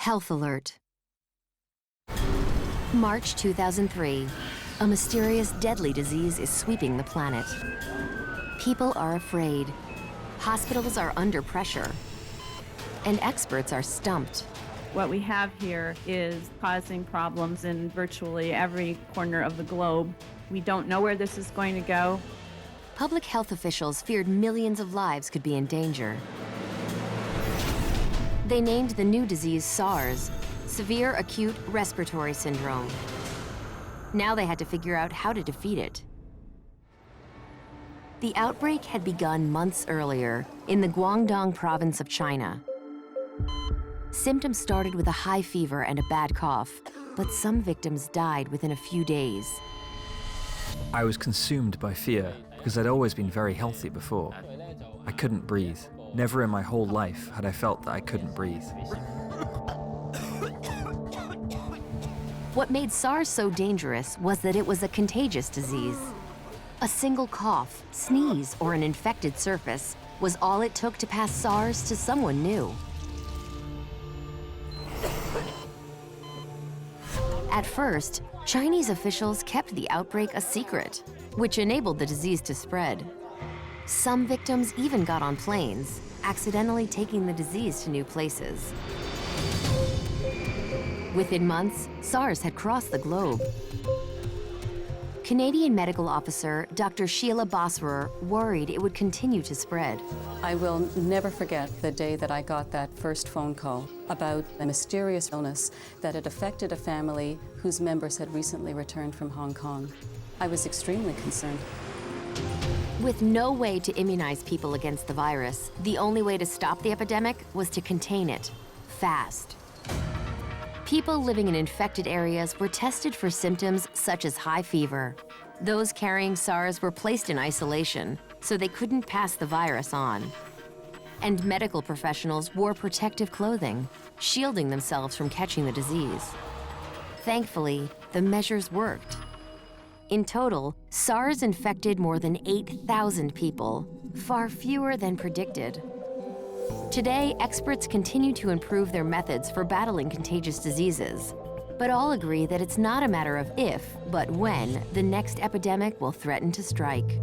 Health alert. March 2003. A mysterious, deadly disease is sweeping the planet. People are afraid. Hospitals are under pressure. And experts are stumped. What we have here is causing problems in virtually every corner of the globe. We don't know where this is going to go. Public health officials feared millions of lives could be in danger. They named the new disease SARS, Severe Acute Respiratory Syndrome. Now they had to figure out how to defeat it. The outbreak had begun months earlier in the Guangdong province of China. Symptoms started with a high fever and a bad cough, but some victims died within a few days. I was consumed by fear because I'd always been very healthy before. I couldn't breathe. Never in my whole life had I felt that I couldn't breathe. What made SARS so dangerous was that it was a contagious disease. A single cough, sneeze, or an infected surface was all it took to pass SARS to someone new. At first, Chinese officials kept the outbreak a secret, which enabled the disease to spread. Some victims even got on planes, accidentally taking the disease to new places. Within months, SARS had crossed the globe. Canadian medical officer Dr. Sheila Bosserer worried it would continue to spread. I will never forget the day that I got that first phone call about a mysterious illness that had affected a family whose members had recently returned from Hong Kong. I was extremely concerned. With no way to immunize people against the virus, the only way to stop the epidemic was to contain it, fast. People living in infected areas were tested for symptoms such as high fever. Those carrying SARS were placed in isolation, so they couldn't pass the virus on. And medical professionals wore protective clothing, shielding themselves from catching the disease. Thankfully, the measures worked. In total, SARS infected more than 8,000 people, far fewer than predicted. Today, experts continue to improve their methods for battling contagious diseases, but all agree that it's not a matter of if, but when, the next epidemic will threaten to strike.